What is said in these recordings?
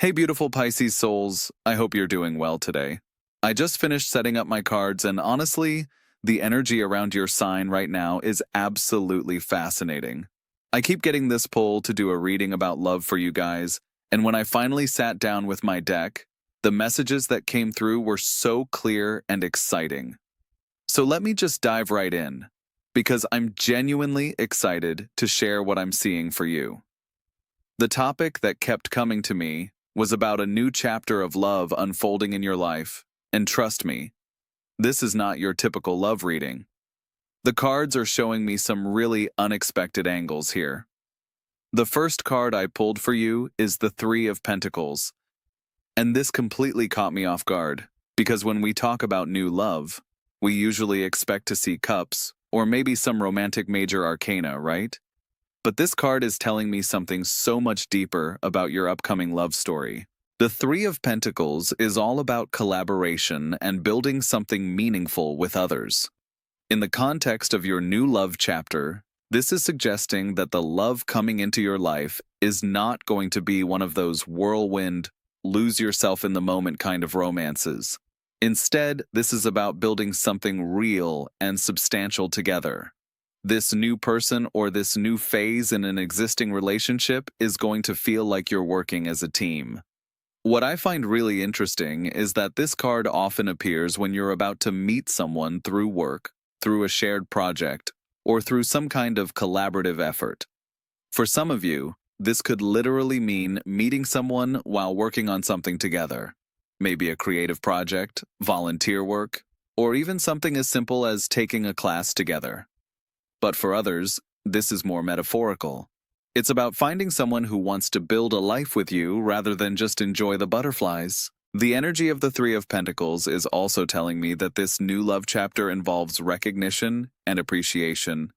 Hey, beautiful Pisces souls. I hope you're doing well today. I just finished setting up my cards, and honestly, the energy around your sign right now is absolutely fascinating. I keep getting this pull to do a reading about love for you guys, and when I finally sat down with my deck, the messages that came through were so clear and exciting. So let me just dive right in, because I'm genuinely excited to share what I'm seeing for you. The topic that kept coming to me was about a new chapter of love unfolding in your life, and trust me, this is not your typical love reading. The cards are showing me some really unexpected angles here. The first card I pulled for you is the Three of Pentacles, and this completely caught me off guard, because when we talk about new love, we usually expect to see cups, or maybe some romantic major arcana, right? But this card is telling me something so much deeper about your upcoming love story. The Three of Pentacles is all about collaboration and building something meaningful with others. In the context of your new love chapter, this is suggesting that the love coming into your life is not going to be one of those whirlwind, lose yourself in the moment kind of romances. Instead, this is about building something real and substantial together. This new person or this new phase in an existing relationship is going to feel like you're working as a team. What I find really interesting is that this card often appears when you're about to meet someone through work, through a shared project, or through some kind of collaborative effort. For some of you, this could literally mean meeting someone while working on something together. Maybe a creative project, volunteer work, or even something as simple as taking a class together. But for others, this is more metaphorical. It's about finding someone who wants to build a life with you rather than just enjoy the butterflies. The energy of the Three of Pentacles is also telling me that this new love chapter involves recognition and appreciation.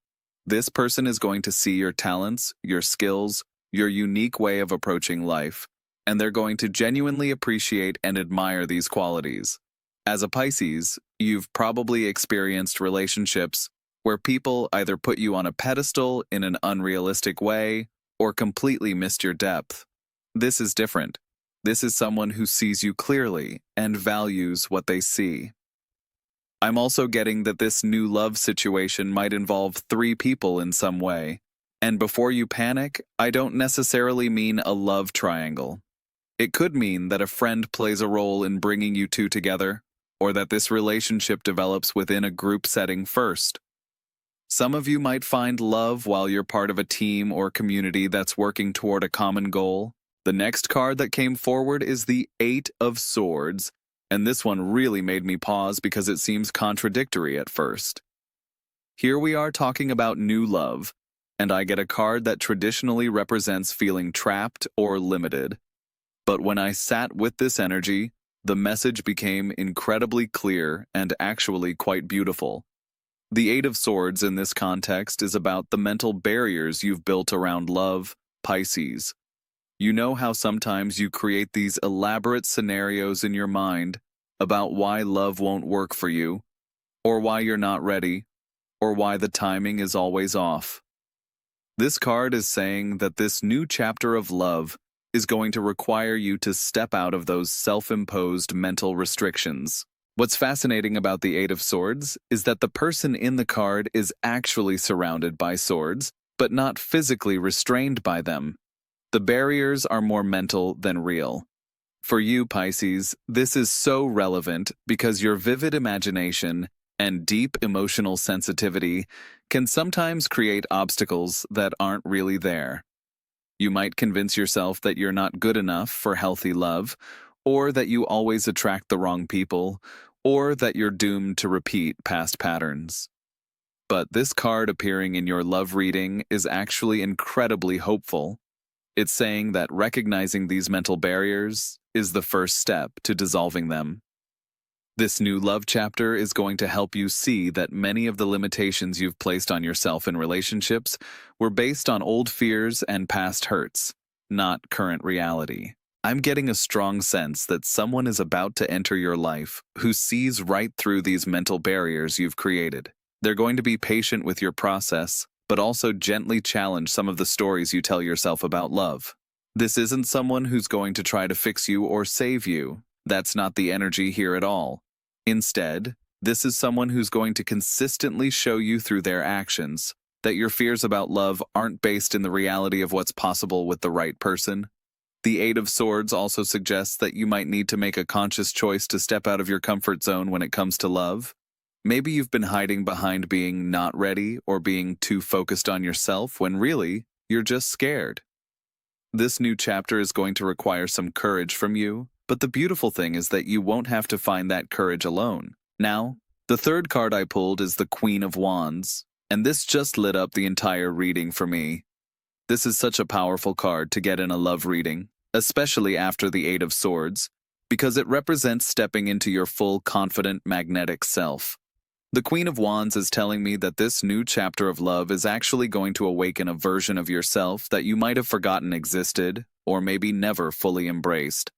This person is going to see your talents, your skills, your unique way of approaching life, and they're going to genuinely appreciate and admire these qualities. As a Pisces, you've probably experienced relationships where people either put you on a pedestal in an unrealistic way or completely missed your depth. This is different. This is someone who sees you clearly and values what they see. I'm also getting that this new love situation might involve three people in some way. And before you panic, I don't necessarily mean a love triangle. It could mean that a friend plays a role in bringing you two together, or that this relationship develops within a group setting first. Some of you might find love while you're part of a team or community that's working toward a common goal. The next card that came forward is the Eight of Swords, and this one really made me pause because it seems contradictory at first. Here we are talking about new love, and I get a card that traditionally represents feeling trapped or limited. But when I sat with this energy, the message became incredibly clear and actually quite beautiful. The Eight of Swords in this context is about the mental barriers you've built around love, Pisces. You know how sometimes you create these elaborate scenarios in your mind about why love won't work for you, or why you're not ready, or why the timing is always off. This card is saying that this new chapter of love is going to require you to step out of those self-imposed mental restrictions. What's fascinating about the Eight of Swords is that the person in the card is actually surrounded by swords, but not physically restrained by them. The barriers are more mental than real. For you, Pisces, this is so relevant because your vivid imagination and deep emotional sensitivity can sometimes create obstacles that aren't really there. You might convince yourself that you're not good enough for healthy love, or that you always attract the wrong people, or that you're doomed to repeat past patterns. But this card appearing in your love reading is actually incredibly hopeful. It's saying that recognizing these mental barriers is the first step to dissolving them. This new love chapter is going to help you see that many of the limitations you've placed on yourself in relationships were based on old fears and past hurts, not current reality. I'm getting a strong sense that someone is about to enter your life who sees right through these mental barriers you've created. They're going to be patient with your process, but also gently challenge some of the stories you tell yourself about love. This isn't someone who's going to try to fix you or save you. That's not the energy here at all. Instead, this is someone who's going to consistently show you through their actions that your fears about love aren't based in the reality of what's possible with the right person. The Eight of Swords also suggests that you might need to make a conscious choice to step out of your comfort zone when it comes to love. Maybe you've been hiding behind being not ready or being too focused on yourself when really, you're just scared. This new chapter is going to require some courage from you, but the beautiful thing is that you won't have to find that courage alone. Now, the third card I pulled is the Queen of Wands, and this just lit up the entire reading for me. This is such a powerful card to get in a love reading, especially after the Eight of Swords, because it represents stepping into your full, confident, magnetic self. The Queen of Wands is telling me that this new chapter of love is actually going to awaken a version of yourself that you might have forgotten existed, or maybe never fully embraced.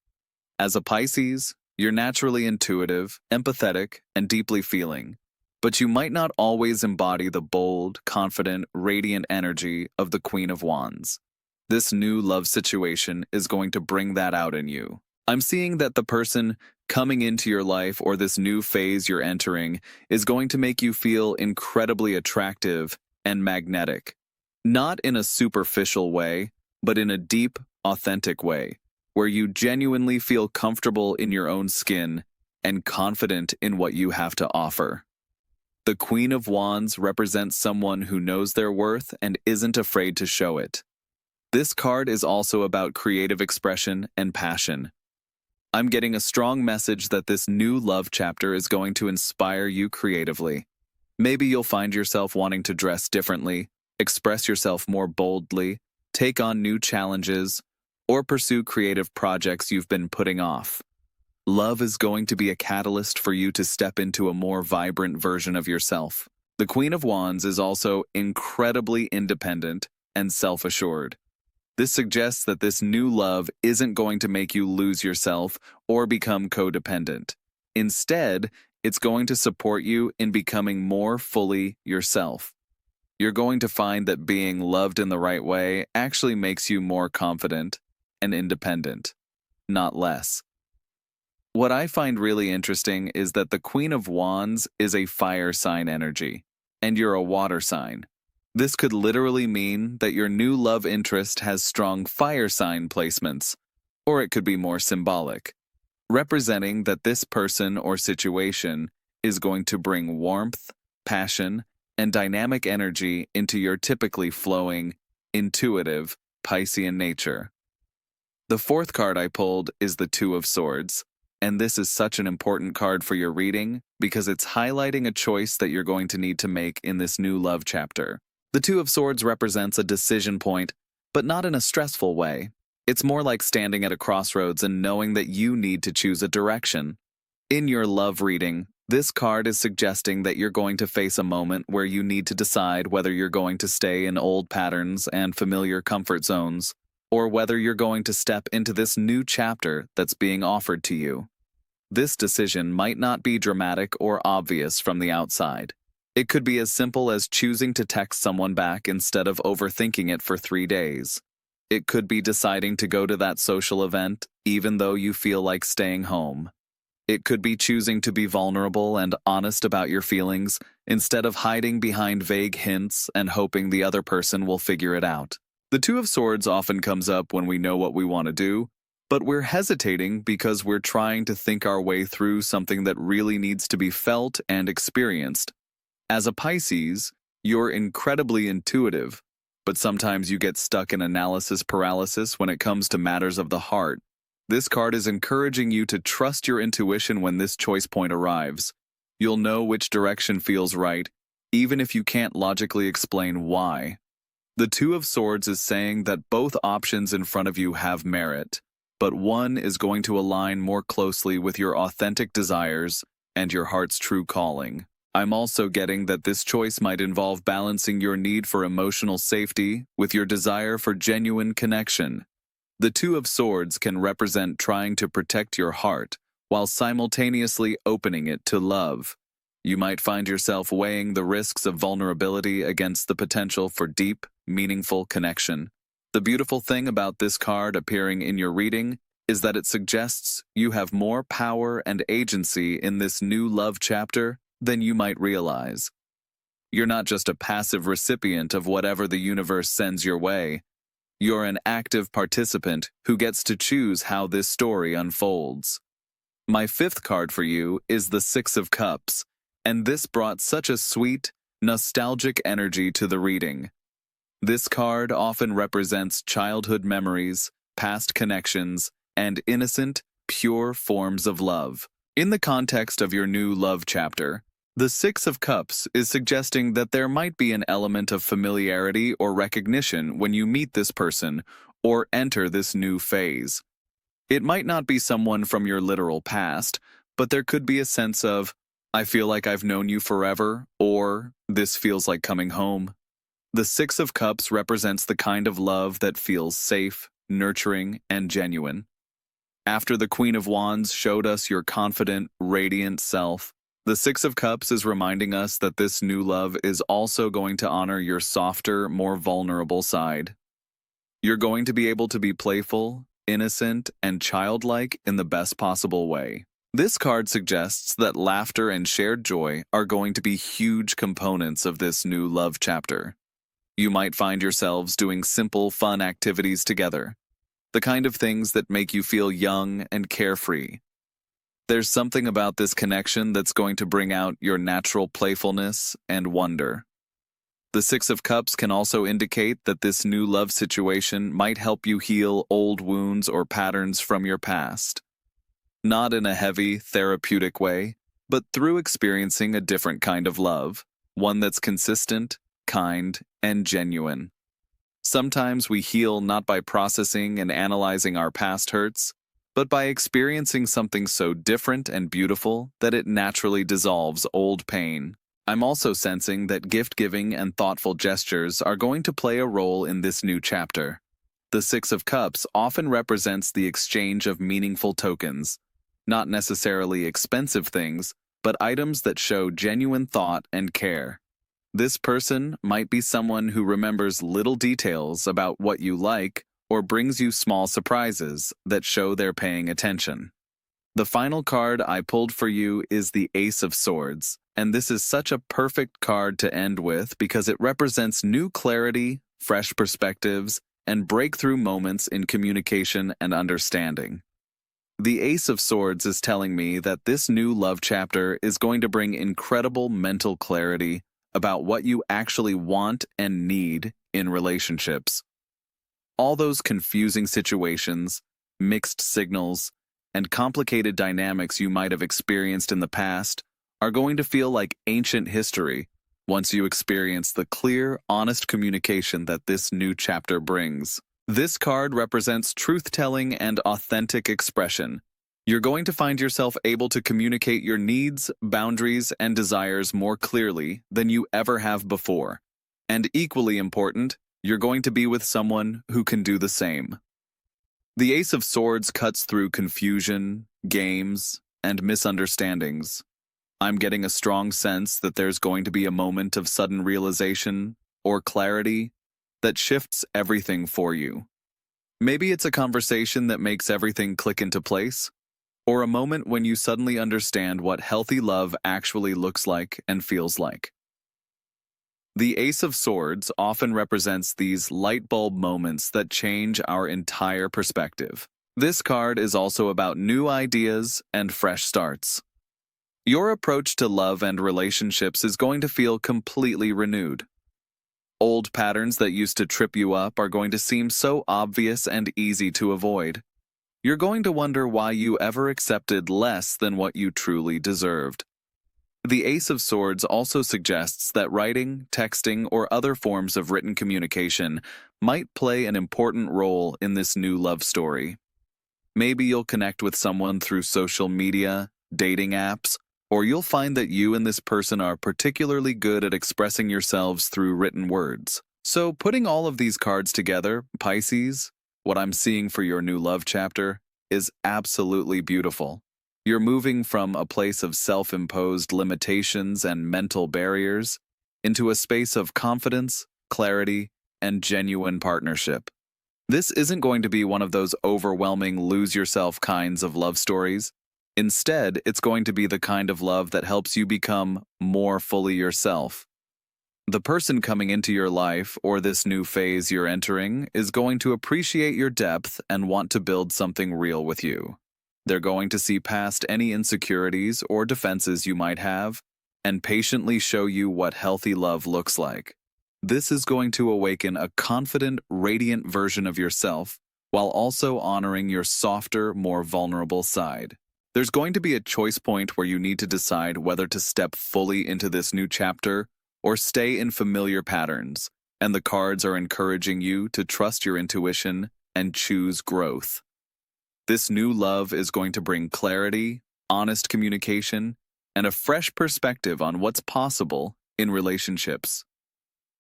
As a Pisces, you're naturally intuitive, empathetic, and deeply feeling, but you might not always embody the bold, confident, radiant energy of the Queen of Wands. This new love situation is going to bring that out in you. I'm seeing that the person coming into your life or this new phase you're entering is going to make you feel incredibly attractive and magnetic. Not in a superficial way, but in a deep, authentic way, where you genuinely feel comfortable in your own skin and confident in what you have to offer. The Queen of Wands represents someone who knows their worth and isn't afraid to show it. This card is also about creative expression and passion. I'm getting a strong message that this new love chapter is going to inspire you creatively. Maybe you'll find yourself wanting to dress differently, express yourself more boldly, take on new challenges, or pursue creative projects you've been putting off. Love is going to be a catalyst for you to step into a more vibrant version of yourself. The Queen of Wands is also incredibly independent and self-assured. This suggests that this new love isn't going to make you lose yourself or become codependent. Instead, it's going to support you in becoming more fully yourself. You're going to find that being loved in the right way actually makes you more confident and independent, not less. What I find really interesting is that the Queen of Wands is a fire sign energy, and you're a water sign. This could literally mean that your new love interest has strong fire sign placements, or it could be more symbolic, representing that this person or situation is going to bring warmth, passion, and dynamic energy into your typically flowing, intuitive, Piscean nature. The fourth card I pulled is the Two of Swords, and this is such an important card for your reading because it's highlighting a choice that you're going to need to make in this new love chapter. The Two of Swords represents a decision point, but not in a stressful way. It's more like standing at a crossroads and knowing that you need to choose a direction. In your love reading, this card is suggesting that you're going to face a moment where you need to decide whether you're going to stay in old patterns and familiar comfort zones, or whether you're going to step into this new chapter that's being offered to you. This decision might not be dramatic or obvious from the outside. It could be as simple as choosing to text someone back instead of overthinking it for 3 days. It could be deciding to go to that social event even though you feel like staying home. It could be choosing to be vulnerable and honest about your feelings instead of hiding behind vague hints and hoping the other person will figure it out. The Two of Swords often comes up when we know what we want to do, but we're hesitating because we're trying to think our way through something that really needs to be felt and experienced. As a Pisces, you're incredibly intuitive, but sometimes you get stuck in analysis paralysis when it comes to matters of the heart. This card is encouraging you to trust your intuition when this choice point arrives. You'll know which direction feels right, even if you can't logically explain why. The Two of Swords is saying that both options in front of you have merit, but one is going to align more closely with your authentic desires and your heart's true calling. I'm also getting that this choice might involve balancing your need for emotional safety with your desire for genuine connection. The Two of Swords can represent trying to protect your heart while simultaneously opening it to love. You might find yourself weighing the risks of vulnerability against the potential for deep, meaningful connection. The beautiful thing about this card appearing in your reading is that it suggests you have more power and agency in this new love chapter than you might realize. You're not just a passive recipient of whatever the universe sends your way. You're an active participant who gets to choose how this story unfolds. My fifth card for you is the Six of Cups, and this brought such a sweet, nostalgic energy to the reading. This card often represents childhood memories, past connections, and innocent, pure forms of love. In the context of your new love chapter, the Six of Cups is suggesting that there might be an element of familiarity or recognition when you meet this person or enter this new phase. It might not be someone from your literal past, but there could be a sense of, I feel like I've known you forever, or this feels like coming home. The Six of Cups represents the kind of love that feels safe, nurturing, and genuine. After the Queen of Wands showed us your confident, radiant self, the Six of Cups is reminding us that this new love is also going to honor your softer, more vulnerable side. You're going to be able to be playful, innocent, and childlike in the best possible way. This card suggests that laughter and shared joy are going to be huge components of this new love chapter. You might find yourselves doing simple, fun activities together, the kind of things that make you feel young and carefree. There's something about this connection that's going to bring out your natural playfulness and wonder. The Six of Cups can also indicate that this new love situation might help you heal old wounds or patterns from your past. Not in a heavy, therapeutic way, but through experiencing a different kind of love, one that's consistent, kind, and genuine. Sometimes we heal not by processing and analyzing our past hurts, but by experiencing something so different and beautiful that it naturally dissolves old pain. I'm also sensing that gift-giving and thoughtful gestures are going to play a role in this new chapter. The Six of Cups often represents the exchange of meaningful tokens, not necessarily expensive things, but items that show genuine thought and care. This person might be someone who remembers little details about what you like or brings you small surprises that show they're paying attention. The final card I pulled for you is the Ace of Swords, and this is such a perfect card to end with because it represents new clarity, fresh perspectives, and breakthrough moments in communication and understanding. The Ace of Swords is telling me that this new love chapter is going to bring incredible mental clarity about what you actually want and need in relationships. All those confusing situations, mixed signals, and complicated dynamics you might have experienced in the past are going to feel like ancient history once you experience the clear, honest communication that this new chapter brings. This card represents truth-telling and authentic expression. You're going to find yourself able to communicate your needs, boundaries, and desires more clearly than you ever have before. And equally important, you're going to be with someone who can do the same. The Ace of Swords cuts through confusion, games, and misunderstandings. I'm getting a strong sense that there's going to be a moment of sudden realization or clarity that shifts everything for you. Maybe it's a conversation that makes everything click into place, or a moment when you suddenly understand what healthy love actually looks like and feels like. The Ace of Swords often represents these light bulb moments that change our entire perspective. This card is also about new ideas and fresh starts. Your approach to love and relationships is going to feel completely renewed. Old patterns that used to trip you up are going to seem so obvious and easy to avoid. You're going to wonder why you ever accepted less than what you truly deserved. The Ace of Swords also suggests that writing, texting, or other forms of written communication might play an important role in this new love story. Maybe you'll connect with someone through social media, dating apps, or you'll find that you and this person are particularly good at expressing yourselves through written words. So, putting all of these cards together, Pisces, what I'm seeing for your new love chapter is absolutely beautiful. You're moving from a place of self-imposed limitations and mental barriers into a space of confidence, clarity, and genuine partnership. This isn't going to be one of those overwhelming lose yourself kinds of love stories. Instead, it's going to be the kind of love that helps you become more fully yourself. The person coming into your life or this new phase you're entering is going to appreciate your depth and want to build something real with you. They're going to see past any insecurities or defenses you might have and patiently show you what healthy love looks like. This is going to awaken a confident, radiant version of yourself while also honoring your softer, more vulnerable side. There's going to be a choice point where you need to decide whether to step fully into this new chapter or stay in familiar patterns, and the cards are encouraging you to trust your intuition and choose growth. This new love is going to bring clarity, honest communication, and a fresh perspective on what's possible in relationships.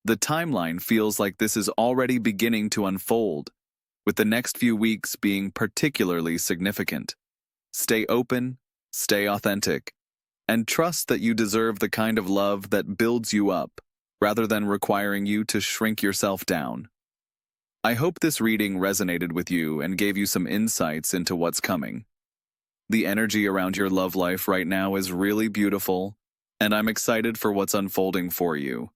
The timeline feels like this is already beginning to unfold, with the next few weeks being particularly significant. Stay open, stay authentic, and trust that you deserve the kind of love that builds you up, rather than requiring you to shrink yourself down. I hope this reading resonated with you and gave you some insights into what's coming. The energy around your love life right now is really beautiful, and I'm excited for what's unfolding for you.